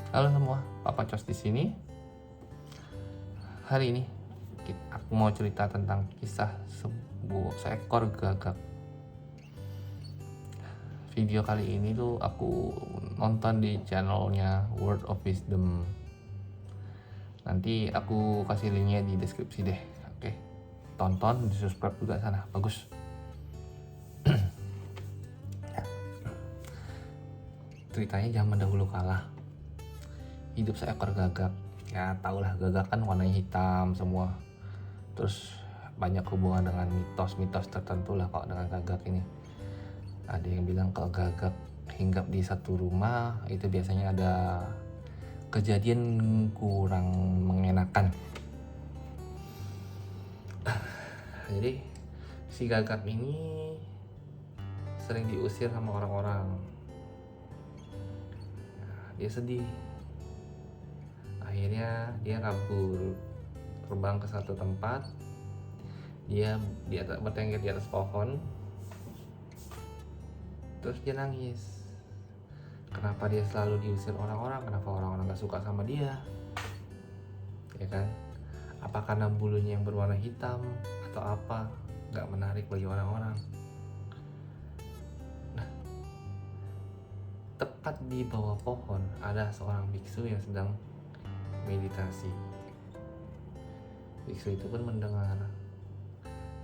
Halo semua, Papa Cos di sini. Hari ini aku mau cerita tentang kisah seekor gagak. Video kali ini tuh aku nonton di channelnya Word of Wisdom. Nanti aku kasih linknya di deskripsi deh. Oke, tonton, di subscribe juga sana, bagus. Ceritanya zaman dahulu kala, hidup seekor gagak. Ya tahulah gagak kan warnanya hitam semua. Terus banyak hubungan dengan mitos-mitos tertentu lah kalau dengan gagak ini. Ada yang bilang kalau gagak hinggap di satu rumah itu biasanya ada kejadian kurang mengenakan. Jadi si gagak ini sering diusir sama orang-orang. Dia sedih. Akhirnya dia kabur, terbang ke satu tempat. Dia bertengger di atas pohon. Terus dia nangis. Kenapa dia selalu diusir orang-orang? Kenapa orang-orang gak suka sama dia? Ya kan? Apa karena bulunya yang berwarna hitam atau apa? Gak menarik bagi orang-orang. Nah, tepat di bawah pohon ada seorang biksu yang sedang meditasi. Biksu itu pun mendengar.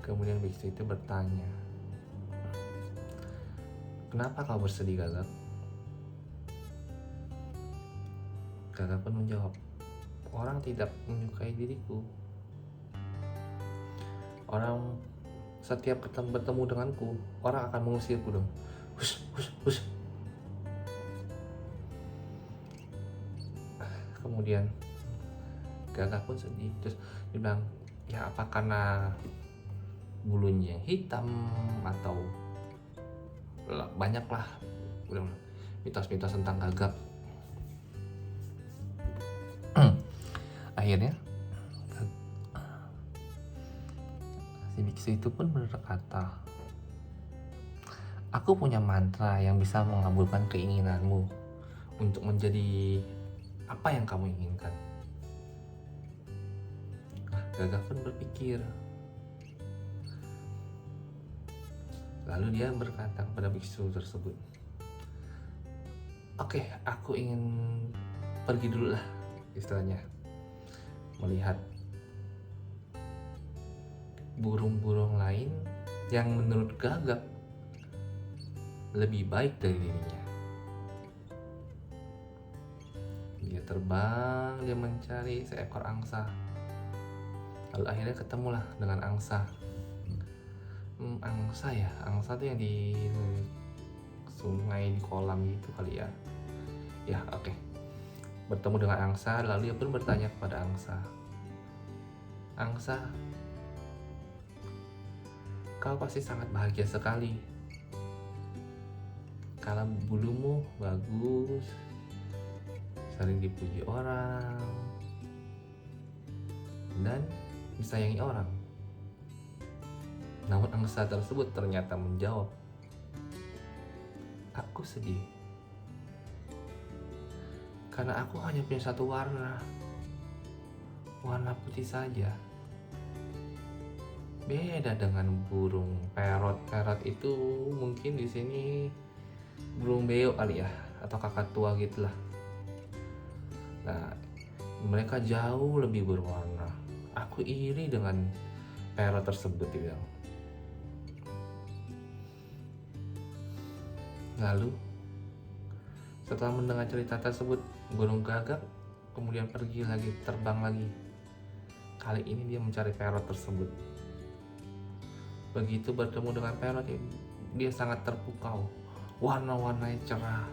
Kemudian biksu itu bertanya, "Kenapa kau bersedih, Gagak?" Gagak pun menjawab, "Orang tidak menyukai diriku. Orang setiap bertemu denganku, orang akan mengusirku dong. Hush, hush, hush." Kemudian Gagak pun sedih. Terus dia bilang, "Ya apa karena bulunya yang hitam atau banyak lah mitos-mitos tentang gagak." Akhirnya si biksu itu pun berkata, "Aku punya mantra yang bisa mengabulkan keinginanmu untuk menjadi apa yang kamu inginkan." Gagak pun berpikir. Lalu dia berkata kepada biksu tersebut, "Oke, aku ingin pergi dulu lah," istilahnya, melihat burung-burung lain yang menurut Gagak lebih baik dari dirinya. Dia terbang, dia mencari seekor angsa. Lalu akhirnya ketemulah dengan angsa. Angsa tuh yang di sungai, di kolam gitu kali ya. Ya oke. Bertemu dengan angsa, lalu dia pun bertanya kepada angsa, "Angsa, kau pasti sangat bahagia sekali karena bulumu bagus, sering dipuji orang, dan disayangi orang." Namun angsa tersebut ternyata menjawab, "Aku sedih karena aku hanya punya satu warna putih saja. Beda dengan burung parrot. Parrot itu mungkin di sini burung beo kali ya, atau kakatua gitulah. Nah, mereka jauh lebih berwarna. Aku iri dengan parrot tersebut," dia bilang. Lalu setelah mendengar cerita tersebut, burung gagak kemudian pergi lagi, terbang lagi. Kali ini dia mencari parrot tersebut. Begitu bertemu dengan parrot, dia sangat terpukau. Warna-warnanya cerah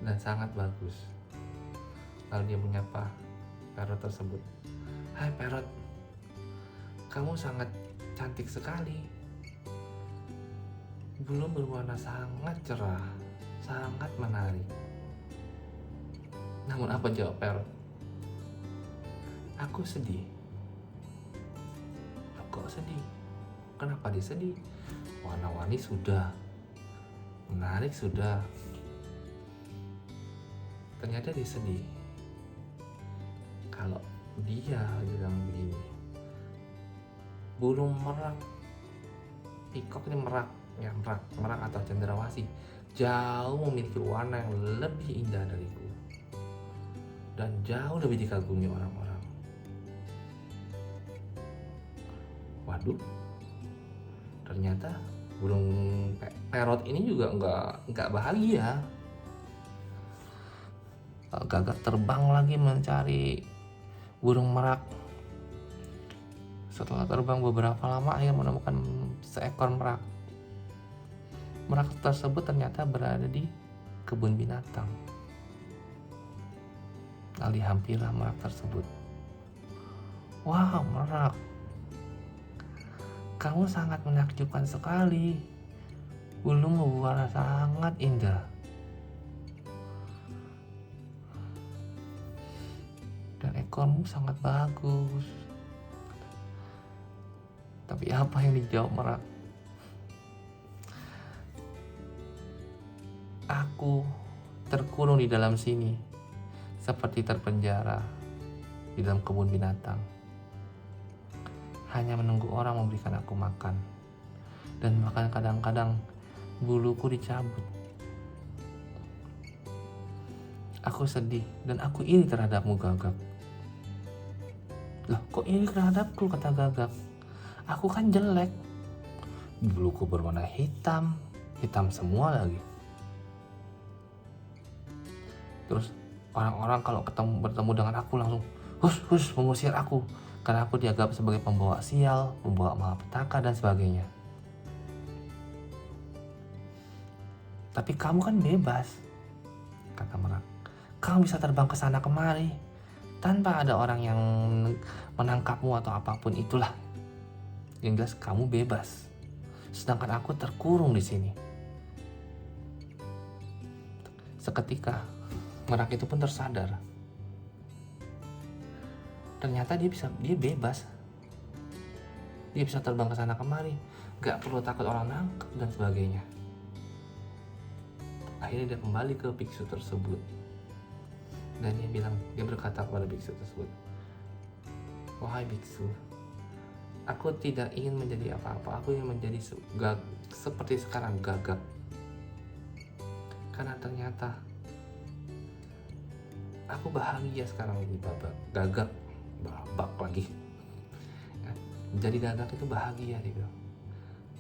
dan sangat bagus. Lalu dia menyapa parrot tersebut, "Hai parrot, kamu sangat cantik sekali. Bulu berwarna sangat cerah, sangat menarik." Namun apa jawab parrot? "Aku sedih." "Loh, kok sedih? Kenapa dia sedih? Warna-warni sudah, menarik sudah." ternyata dia sedih. Kalau dia bilang begini, burung merak, pikok ini merak, ya merak atau cendrawasih jauh memiliki warna yang lebih indah dariku dan jauh lebih dikagumi orang-orang. Waduh, ternyata burung parrot ini juga nggak bahagia. Gagak terbang lagi mencari burung merak. Setelah terbang beberapa lama, akhirnya menemukan seekor merak. Merak tersebut ternyata berada di kebun binatang. Lalu hampirlah merak tersebut. Wah, merak, kamu sangat menakjubkan sekali. Bulumu berwarna sangat indah. Dan ekormu sangat bagus. Tapi apa yang dijawab merak? Aku terkurung di dalam sini, seperti terpenjara di dalam kebun binatang. Hanya menunggu orang memberikan aku makan. Dan bahkan kadang-kadang buluku dicabut. Aku sedih dan aku iri terhadapmu, Gagak. Loh, kok iri terhadapku, kata Gagak? Aku kan jelek. Buluku berwarna hitam semua lagi. Terus orang-orang kalau bertemu dengan aku langsung hus mengusir aku karena aku dianggap sebagai pembawa sial, pembawa malapetaka dan sebagainya. Tapi kamu kan bebas, kata merak. Kamu bisa terbang ke sana kemari tanpa ada orang yang menangkapmu atau apapun itulah. Yang jelas kamu bebas. Sedangkan aku terkurung di sini. Seketika merak itu pun tersadar. Ternyata dia bebas. Dia bisa terbang ke sana kemari, gak perlu takut orang nangkep dan sebagainya. Akhirnya dia kembali ke biksu tersebut. Dan dia berkata kepada biksu tersebut, wahai biksu, aku tidak ingin menjadi apa-apa. Aku ingin menjadi seperti sekarang, Gagak. Karena ternyata aku bahagia sekarang di Gagak. Babak lagi. Jadi Gagak itu bahagia, dia bilang.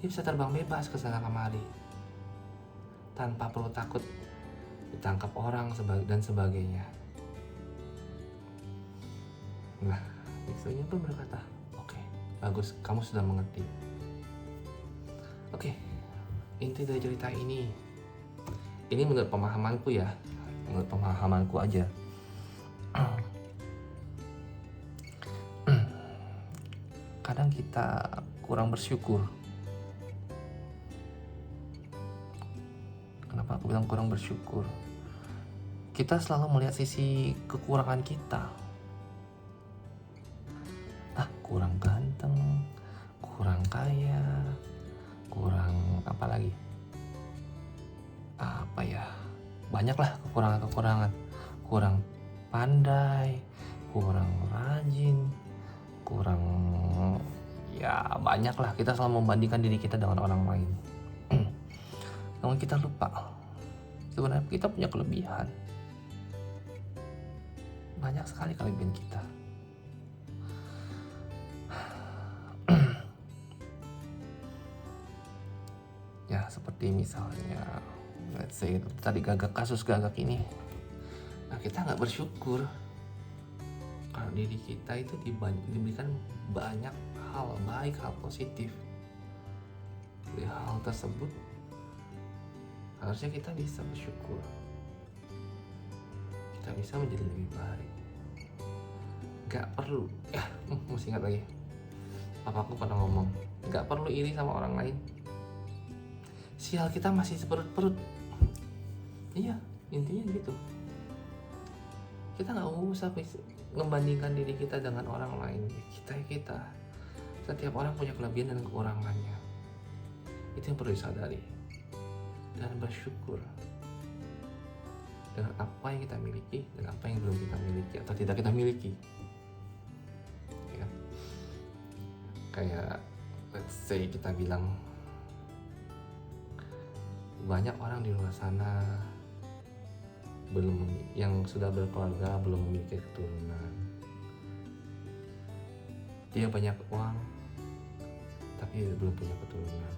Dia bisa terbang bebas ke sana kemari tanpa perlu takut ditangkap orang dan sebagainya. Nah, biksunya pun berkata, oke, bagus, kamu sudah mengerti. Oke, inti dari cerita ini menurut pemahamanku ya, menurut pemahamanku aja. Kadang kita kurang bersyukur. Kenapa aku bilang kurang bersyukur? Kita selalu melihat sisi kekurangan kita. Kurang ganteng, kurang kaya, kurang apa lagi? Banyaklah kekurangan-kekurangan. Kurang pandai, kurang rajin, kurang, ya banyaklah. Kita selalu membandingkan diri kita dengan orang lain. Namun kita lupa, sebenarnya kita punya kelebihan. Banyak sekali kelebihan kita. Ya seperti misalnya, let's say tadi kasus Gagak ini. Nah, kita nggak bersyukur kalau diri kita itu diberikan banyak hal baik, hal positif. Dari hal tersebut harusnya kita bisa bersyukur. Kita bisa menjadi lebih baik. Gak perlu, mesti ingat lagi. Papaku pernah ngomong, gak perlu iri sama orang lain. Sial kita masih seperut-perut. Iya, intinya gitu. Kita gak usah membandingkan diri kita dengan orang lain. Kita setiap orang punya kelebihan dan kekurangannya. Itu yang perlu disadari dan bersyukur. dengan apa yang kita miliki dan apa yang belum kita miliki atau tidak kita miliki, ya kan? Kayak let's say kita bilang banyak orang di luar sana yang sudah berkeluarga belum memiliki keturunan. Dia banyak uang tapi belum punya keturunan,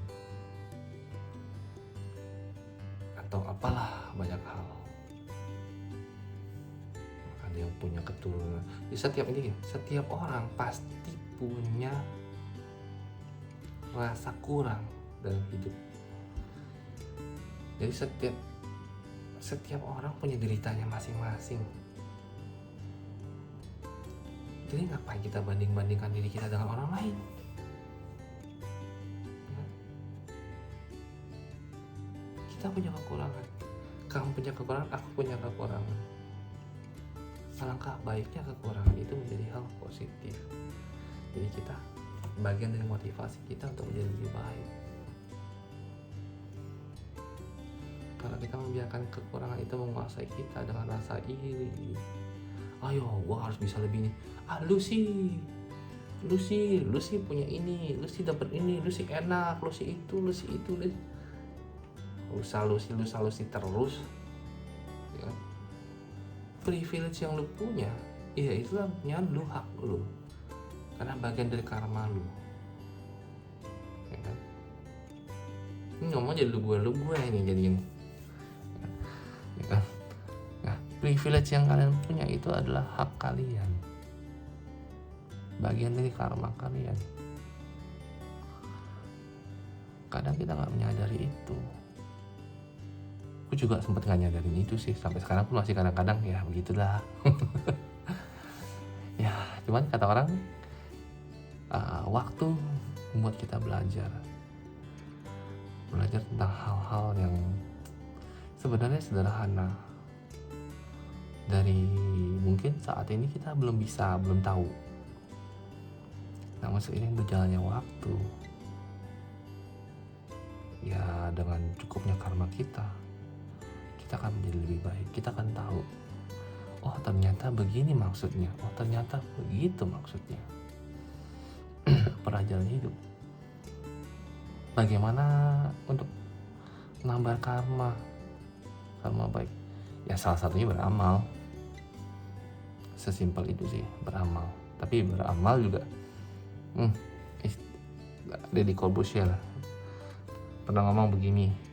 atau apalah banyak hal. Ada yang punya keturunan. Jadi setiap orang pasti punya rasa kurang dalam hidup. Jadi setiap orang punya deritanya masing-masing. Jadi ngapain kita banding-bandingkan diri kita dengan orang lain? Ya. Kita punya kekurangan. Kamu punya kekurangan, aku punya kekurangan. Alangkah baiknya kekurangan itu menjadi hal positif. Jadi kita bagian dari motivasi kita untuk menjadi lebih baik. Kalau kita membiarkan kekurangan itu menguasai kita dengan rasa iri, ayo gua harus bisa lebih nih. Lu sih punya ini, lu sih dapat ini, lu sih enak, lu sih itu. Lu sih terus, ya. Privilege yang lu punya, ya itu punya lu, hak lu, karena bagian dari karma lu, ya kan? Ini ngomong jadi lu gue ini jadinya, ya kan? Nah, privilege yang kalian punya itu adalah hak kalian, bagian dari karma kalian. Kadang kita nggak menyadari itu. Aku juga sempat nggak nyadarin itu sih, sampai sekarang pun masih kadang-kadang ya begitulah. Ya cuman kata orang, waktu membuat kita belajar tentang hal-hal yang sebenarnya sederhana. Dari mungkin saat ini kita belum tahu, namun seiring berjalannya waktu, ya dengan cukupnya karma kita akan menjadi lebih baik. Kita akan tahu, oh ternyata begini maksudnya, oh ternyata begitu maksudnya. Perjalanan hidup, bagaimana untuk menambah karma baik, ya salah satunya beramal. Sesimpel itu sih, beramal. Tapi beramal juga Deddy Corbuzier pernah ngomong begini,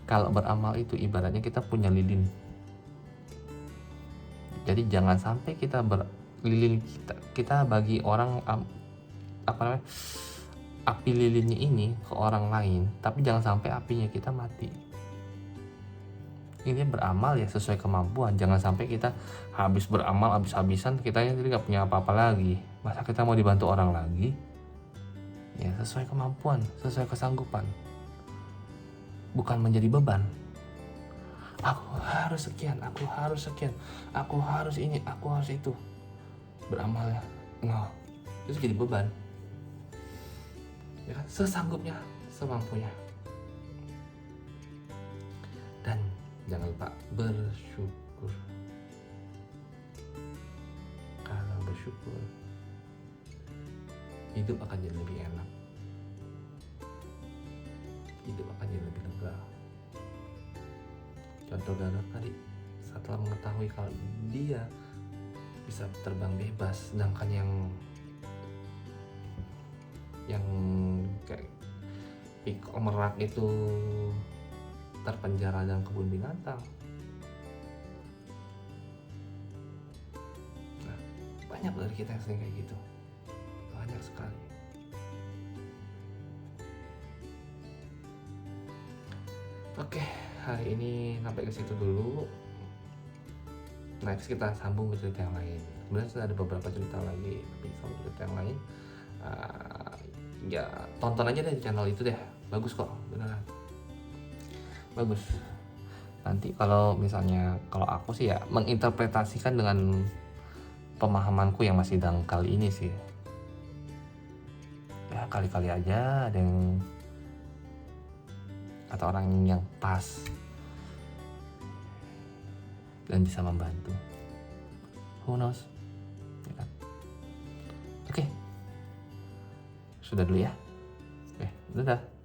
kalau beramal itu ibaratnya kita punya lilin. Jadi jangan sampai kita lilin kita bagi orang api lilinnya ini ke orang lain, tapi jangan sampai apinya kita mati. Ini beramal ya sesuai kemampuan. Jangan sampai kita habis-habisan kita jadi nggak punya apa-apa lagi. Masa kita mau dibantu orang lagi? Ya sesuai kemampuan, sesuai kesanggupan. Bukan menjadi beban. Aku harus sekian, aku harus ini, aku harus itu. Beramal ya, itu jadi beban. Ya kan? Sesanggupnya, semampunya. Dan jangan lupa bersyukur. Karena bersyukur, hidup akan jadi lebih enak. Hidup akan jadi lebih lega. Contoh Gatot tadi, setelah mengetahui kalau dia bisa terbang bebas, sedangkan yang kayak Piko Merak itu terpenjara dalam kebun binatang. Nah, banyak dari kita yang sering kayak gitu, banyak sekali. Oke, hari ini sampai ke situ dulu. Next kita sambung ke cerita yang lain. Sebenarnya sudah ada beberapa cerita lagi, tapi sambung cerita yang lain. Ya tonton aja deh di channel itu deh, bagus kok, beneran bagus. Nanti kalau aku sih ya menginterpretasikan dengan pemahamanku yang masih dangkal ini sih. Ya kali-kali aja ada yang atau orang yang pas dan bisa membantu. Who knows? Ya kan? Oke. Sudah dulu ya. Oke, dadah.